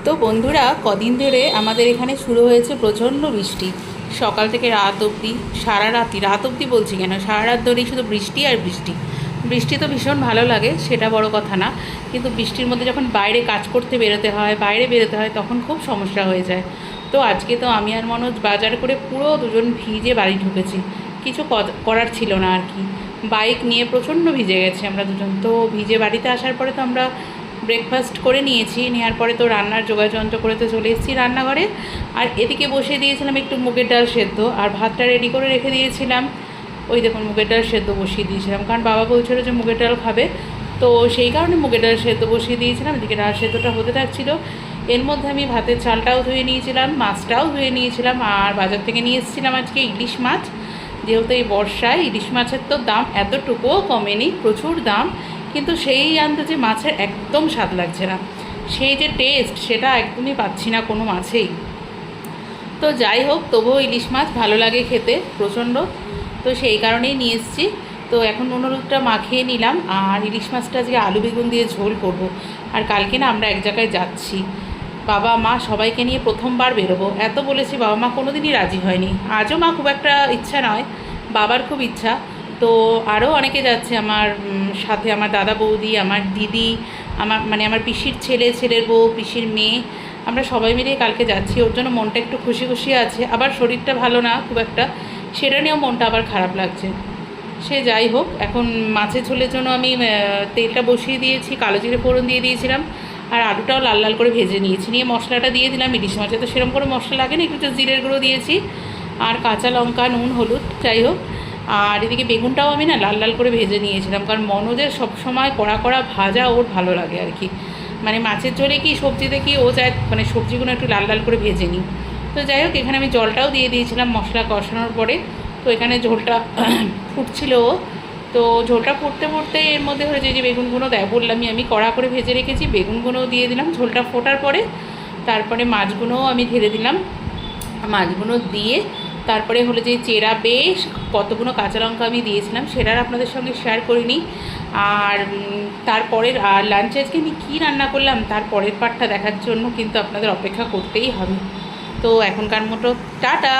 তো বন্ধুরা, কদিন ধরে আমাদের এখানে শুরু হয়েছে প্রচণ্ড বৃষ্টি। সকাল থেকে রাত অবধি, সারা রাতই, রাত অবধি বলছি কেন, সারা রাত ধরেই শুধু বৃষ্টি আর বৃষ্টি। বৃষ্টি তো ভীষণ ভালো লাগে, সেটা বড় কথা না, কিন্তু বৃষ্টির মধ্যে যখন বাইরে কাজ করতে বেরোতে হয়, বাইরে বেরোতে হয়, তখন খুব সমস্যা হয়ে যায়। তো আজকে তো আমি আর মনোজ বাজার করে পুরো দুজন ভিজে বাড়ি ঢুকেছি। কিছু করার ছিল না আর কি। বাইক নিয়ে প্রচণ্ড ভিজে গেছে আমরা দুজন। তো ভিজে বাড়িতে আসার পরে তো আমরা ব্রেকফাস্ট করে নিয়েছি, নেওয়ার পরে তো রান্নার যোগাযন্ত্র করে তো চলে এসেছি রান্নাঘরে। আর এদিকে বসিয়ে দিয়েছিলাম একটু মুগের ডাল সেদ্ধ, আর ভাতটা রেডি করে রেখে দিয়েছিলাম। ওই দেখুন, মুগের ডাল সেদ্ধ বসিয়ে দিয়েছিলাম, কারণ বাবা বলছিল যে মুগের ডাল খাবে, তো সেই কারণে মুগের ডাল সেদ্ধ বসিয়ে দিয়েছিলাম। এদিকে ডাল সেদ্ধটা হতে থাকছিল, এর মধ্যে আমি ভাতের চালটাও ধুয়ে নিয়েছিলাম, মাছটাও ধুয়ে নিয়েছিলাম। আর বাজার থেকে নিয়ে এসেছিলাম আজকে ইলিশ মাছ। যেহেতু এই বর্ষায় ইলিশ মাছের তো দাম এতটুকুও কমেনি, প্রচুর দাম, কিন্তু সেই আন্দাজে মাছের একদম স্বাদ লাগছে না। সেই যে টেস্ট, সেটা একদমই পাচ্ছি না কোনো মাছেই। তো যাই হোক, তবুও ইলিশ মাছ ভালো লাগে খেতে প্রচণ্ড, তো সেই কারণেই নিয়ে এসেছি। তো এখন নুনহলুদটা মাখিয়ে নিলাম, আর ইলিশ মাছটা আজকে আলু বেগুন দিয়ে ঝোল করব। আর কালকে না আমরা এক জায়গায় যাচ্ছি, বাবা মা সবাইকে নিয়ে প্রথমবার বেরোবো। এত বলেছি, বাবা মা কোনো দিনই রাজি হয়নি। আজও মা খুব একটা ইচ্ছা নয়, বাবার খুব ইচ্ছা। তো আরও অনেকে যাচ্ছে আমার সাথে, আমার দাদা বৌদি, আমার দিদি, আমার পিসির ছেলে, ছেলের বউ, পিসির মেয়ে, আমরা সবাই মিলে কালকে যাচ্ছি। ওর জন্য মনটা একটু খুশি খুশি আছে, আবার শরীরটা ভালো না খুব একটা, সেটা নিয়েও মনটা আবার খারাপ লাগছে। সে যাই হোক, এখন মাছের ঝোলের জন্য আমি তেলটা বসিয়ে দিয়েছি, কালো জিরে ফোড়ন দিয়ে দিয়েছিলাম, আর আলুটাও লাল লাল করে ভেজে নিয়েছি, নিয়ে মশলাটা দিয়ে দিলাম। ইলিশ মাছে তো সেরকম করে মশলা লাগে না, একটু জিরের গুঁড়ো দিয়েছি, আর কাঁচা লঙ্কা, নুন, হলুদ, যাই হোক। আর এদিকে বেগুনটাও আমি না লাল লাল করে ভেজে নিয়েছিলাম, কারণ মনোজের সবসময় কড়া কড়া ভাজা ওর ভালো লাগে আর কি। মানে মাছের ঝোলে কি সবজিতে কি ও চায়, মানে সবজিগুলো একটু লাল লাল করে ভেজে নিই। তো যাই হোক, এখানে আমি জলটাও দিয়ে দিয়েছিলাম মশলা কষানোর পরে। তো এখানে ঝোলটা ফুটছিল, তো ঝোলটা ফুটতে ফুটতে এর মধ্যে হয়েছে যে বেগুনগুলো বললামই আমি কড়া করে ভেজে রেখেছি, বেগুনগুলোও দিয়ে দিলাম ঝোলটা ফোটার পরে। তারপরে মাছগুলোও আমি ঢেলে দিলাম, মাছগুলো দিয়ে তারপরে হলো যে চেরা বেশ কতগুলো কাঁচা লঙ্কা আমি দিয়েছিলাম, সেটা আর আপনাদের সঙ্গে শেয়ার করিনি। আর তারপরের আর লাঞ্চে আজকে আমি কী রান্না করলাম তার পরের পার্টটা দেখার জন্য কিন্তু আপনাদের অপেক্ষা করতেই হবে। তো এখনকার মতো টাটা।